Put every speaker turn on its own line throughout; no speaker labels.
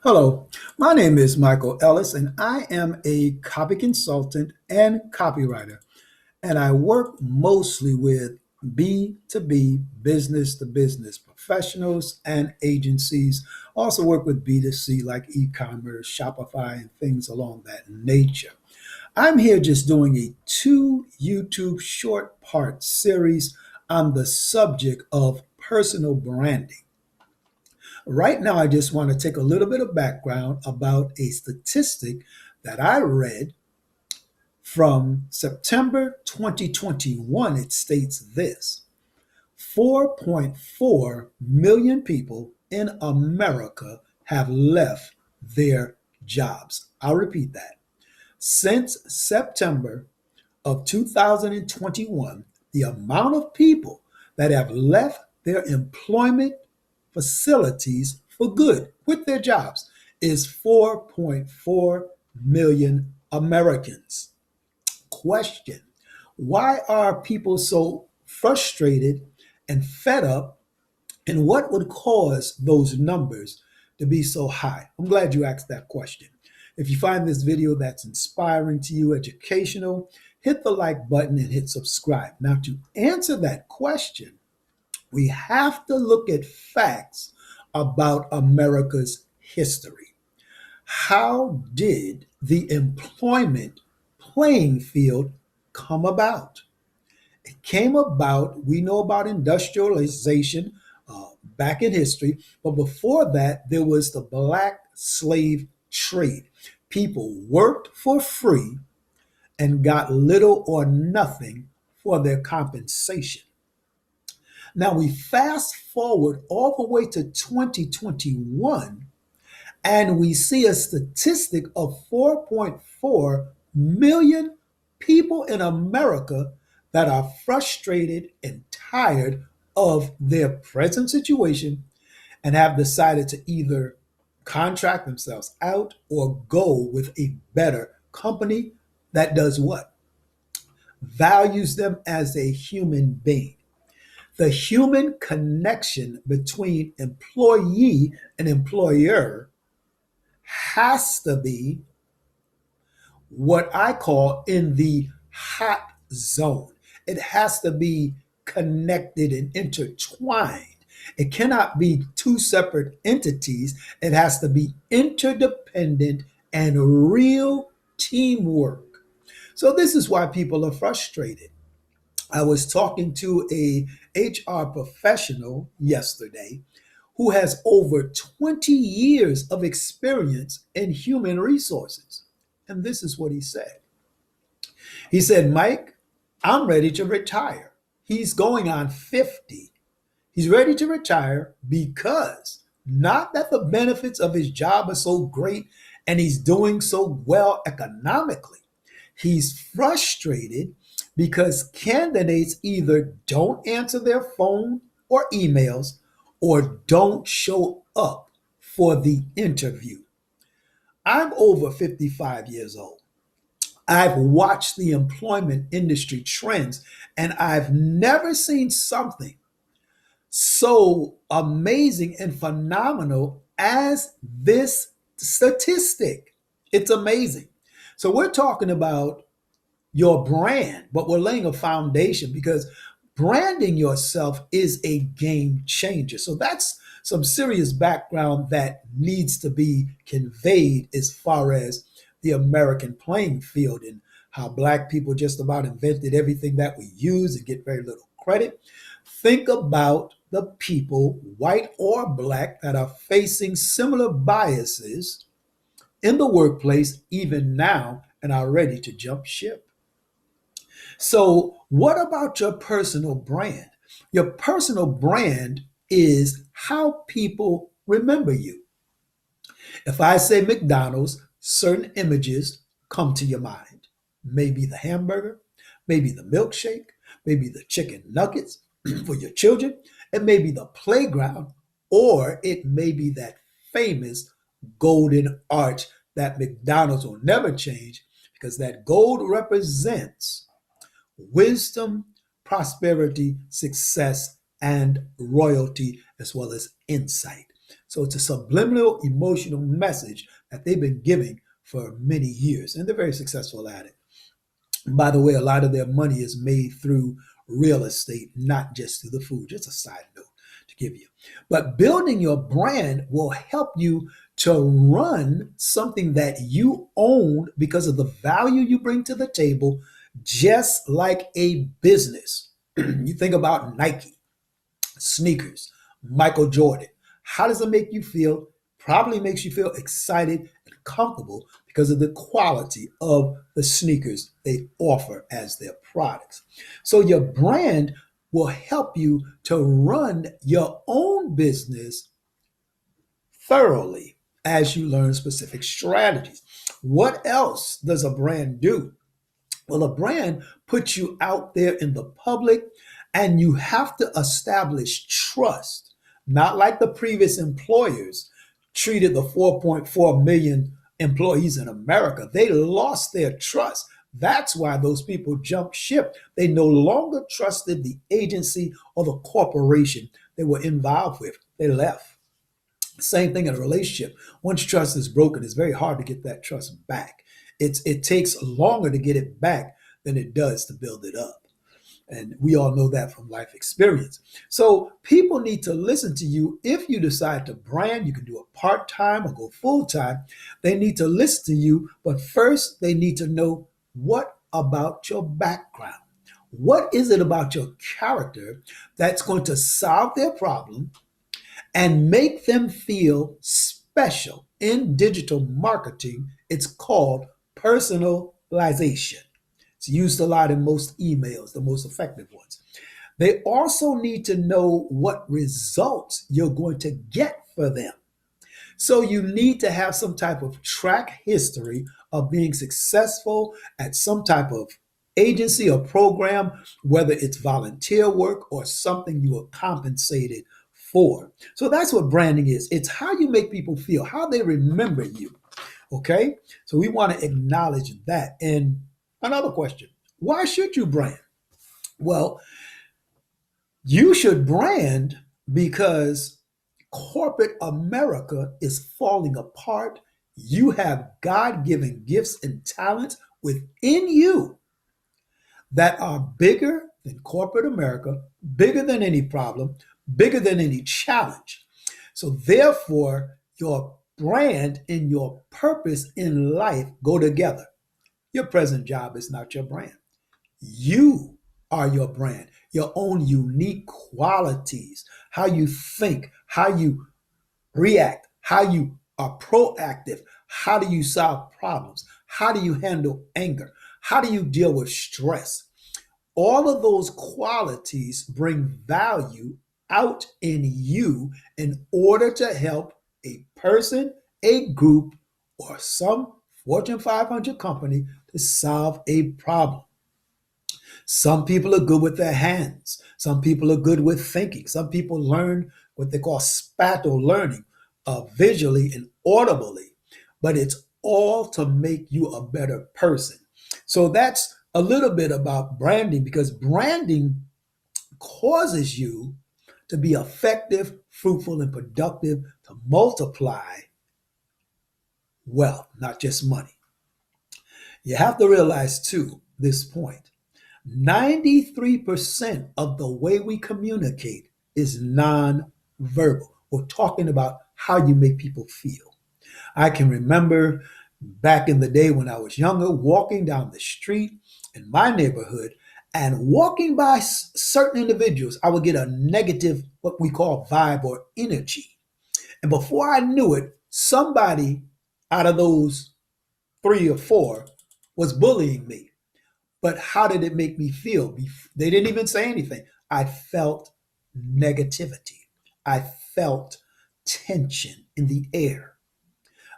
Hello, my name is Michael Ellis, and I am a copy consultant and copywriter. And I work mostly with B2B, business to business professionals and agencies. Also work with B2C like e commerce, Shopify, and things along that nature. I'm here just doing a two YouTube short part series on the subject of personal branding. Right now, I just want to take a little bit of background about a statistic that I read from September 2021. It states this: 4.4 million people in America have left their jobs. I'll repeat that. Since September of 2021, the amount of people that have left their employment facilities for good with their jobs is 4.4 million Americans. Question: why are people so frustrated and fed up, and what would cause those numbers to be so high? I'm glad you asked that question. If you find this video that's inspiring to you, educational, hit the like button and hit subscribe. Now, to answer that question, we have to look at facts about America's history. How did the employment playing field come about? It came about, we know about industrialization back in history, but before that, there was the black slave trade. People worked for free and got little or nothing for their compensation. Now we fast forward all the way to 2021, and we see a statistic of 4.4 million people in America that are frustrated and tired of their present situation and have decided to either contract themselves out or go with a better company that does what? Values them as a human being. The human connection between employee and employer has to be what I call in the hot zone. It has to be connected and intertwined. It cannot be two separate entities. It has to be interdependent and real teamwork. So this is why people are frustrated. I was talking to a HR professional yesterday who has over 20 years of experience in human resources. And this is what he said. He said, Mike, I'm ready to retire. He's going on 50. He's ready to retire because not that the benefits of his job are so great and he's doing so well economically. He's frustrated because candidates either don't answer their phone or emails or don't show up for the interview. I'm over 55 years old. I've watched the employment industry trends, and I've never seen something so amazing and phenomenal as this statistic. It's amazing. So we're talking about your brand, but we're laying a foundation because branding yourself is a game changer. So that's some serious background that needs to be conveyed as far as the American playing field and how Black people just about invented everything that we use and get very little credit. Think about the people, white or Black, that are facing similar biases in the workplace even now and are ready to jump ship. So, what about your personal brand? Your personal brand is how people remember you. If I say McDonald's, certain images come to your mind. Maybe the hamburger, maybe the milkshake, maybe the chicken nuggets for your children, it may be the playground, or it may be that famous golden arch that McDonald's will never change because that gold represents wisdom, prosperity, success, and royalty, as well as insight. So it's a subliminal emotional message that they've been giving for many years, and they're very successful at it. By the way, a lot of their money is made through real estate, not just through the food. Just a side note to give you. But building your brand will help you to run something that you own because of the value you bring to the table, just like a business. You think about Nike, sneakers, Michael Jordan. How does it make you feel? Probably makes you feel excited and comfortable because of the quality of the sneakers they offer as their products. So your brand will help you to run your own business thoroughly as you learn specific strategies. What else does a brand do? Well, a brand puts you out there in the public, and you have to establish trust, not like the previous employers treated the 4.4 million employees in America. They lost their trust. That's why those people jumped ship. They no longer trusted the agency or the corporation they were involved with. They left. Same thing in a relationship. Once trust is broken, it's very hard to get that trust back. It takes longer to get it back than it does to build it up. And we all know that from life experience. So people need to listen to you. If you decide to brand, you can do it part-time or go full-time. They need to listen to you, but first they need to know, what about your background? What is it about your character that's going to solve their problem and make them feel special? In digital marketing, it's called personalization. It's used a lot in most emails, the most effective ones. They also need to know what results you're going to get for them. So you need to have some type of track history of being successful at some type of agency or program, whether it's volunteer work or something you are compensated for. So that's what branding is. It's how you make people feel, how they remember you. Okay? So we want to acknowledge that. And another question, why should you brand? Well, you should brand because corporate America is falling apart. You have God given gifts and talents within you that are bigger than corporate America, bigger than any problem, bigger than any challenge. So, therefore, your brand and your purpose in life go together. Your present job is not your brand. You are your brand, your own unique qualities, how you think, how you react, how you are proactive, how do you solve problems, how do you handle anger, how do you deal with stress. All of those qualities bring value out in you in order to help a person, a group, or some Fortune 500 company to solve a problem. Some people are good with their hands. Some people are good with thinking. Some people learn what they call spatial learning, visually and audibly. But it's all to make you a better person. So that's a little bit about branding, because branding causes you to be effective, fruitful, and productive, to multiply wealth, not just money. You have to realize, too, this point. 93% of the way we communicate is non-verbal. We're talking about how you make people feel. I can remember back in the day when I was younger, walking down the street in my neighborhood and walking by certain individuals, I would get a negative, what we call vibe or energy. And before I knew it, somebody out of those three or four was bullying me. But how did it make me feel? They didn't even say anything. I felt negativity. I felt tension in the air.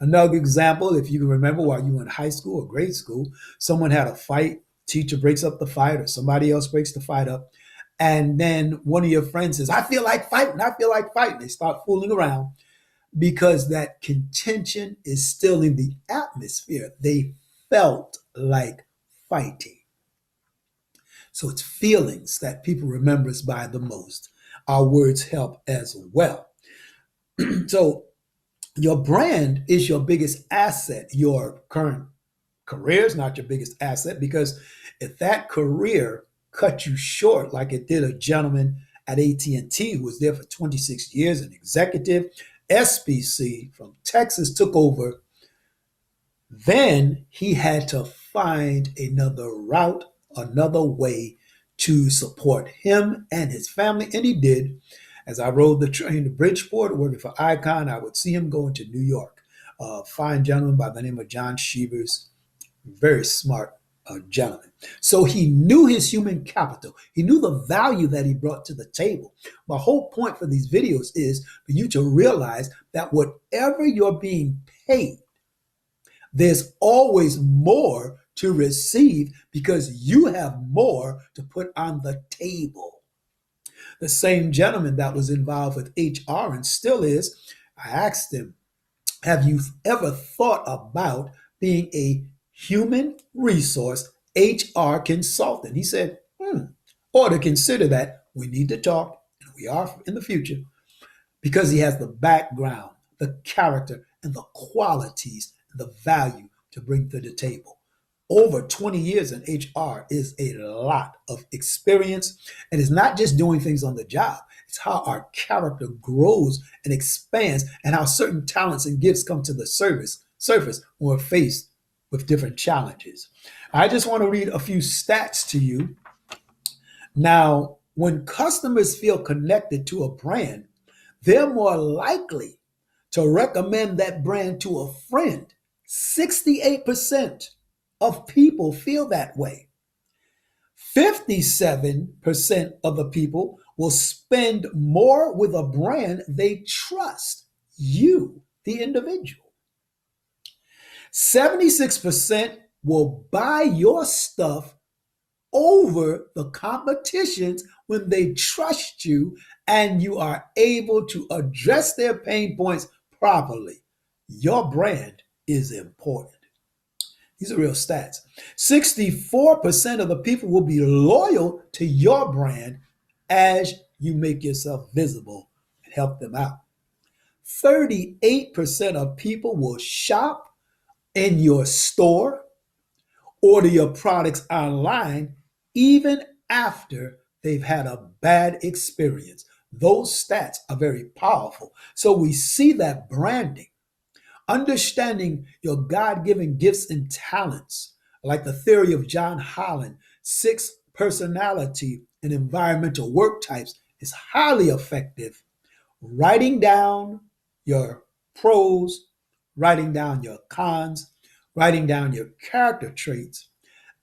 Another example, if you can remember, while you were in high school or grade school, someone had a fight, teacher breaks up the fight, or somebody else breaks the fight up. And then one of your friends says, I feel like fighting, I feel like fighting. They start fooling around because that contention is still in the atmosphere. They felt like fighting. So it's feelings that people remember us by the most. Our words help as well. So your brand is your biggest asset. Your current career is not your biggest asset, because if that career cut you short, like it did a gentleman at AT&T who was there for 26 years, an executive, SBC from Texas took over, then he had to find another route, another way to support him and his family, and he did. As I rode the train to Bridgeport, working for Icon, I would see him going to New York. A fine gentleman by the name of John Shevers, very smart gentleman. So he knew his human capital. He knew the value that he brought to the table. My whole point for these videos is for you to realize that whatever you're being paid, there's always more to receive, because you have more to put on the table. The same gentleman that was involved with HR and still is, I asked him, have you ever thought about being a human resource HR consultant? He said, or to consider that, we need to talk, and we are in the future, because he has the background, the character, and the qualities, and the value to bring to the table. Over 20 years in HR is a lot of experience, and it's not just doing things on the job. It's how our character grows and expands, and how certain talents and gifts come to the surface when we're faced with different challenges. I just want to read a few stats to you. Now, when customers feel connected to a brand, they're more likely to recommend that brand to a friend. 68% of people feel that way. 57% of the people will spend more with a brand they trust, you, the individual. 76% will buy your stuff over the competitions when they trust you and you are able to address their pain points properly. Your brand is important. These are real stats. 64% of the people will be loyal to your brand as you make yourself visible and help them out. 38% of people will shop in your store, order your products online, even after they've had a bad experience. Those stats are very powerful. So we see that branding, understanding your God-given gifts and talents, like the theory of John Holland, 6 personality and environmental work types, is highly effective. Writing down your pros, writing down your cons, writing down your character traits,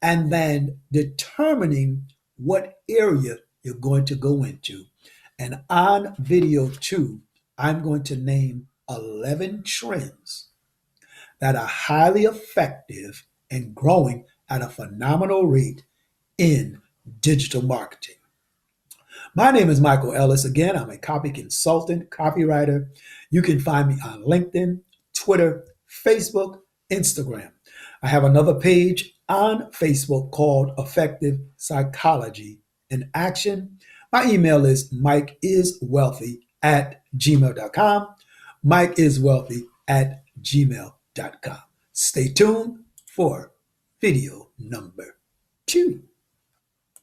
and then determining what area you're going to go into. And on video 2, I'm going to name 11 trends that are highly effective and growing at a phenomenal rate in digital marketing. My name is Michael Ellis. Again, I'm a copy consultant, copywriter. You can find me on LinkedIn, Twitter, Facebook, Instagram. I have another page on Facebook called Effective Psychology in Action. My email is mikeiswealthy@gmail.com. mikeiswealthy@gmail.com. Stay tuned for video number 2.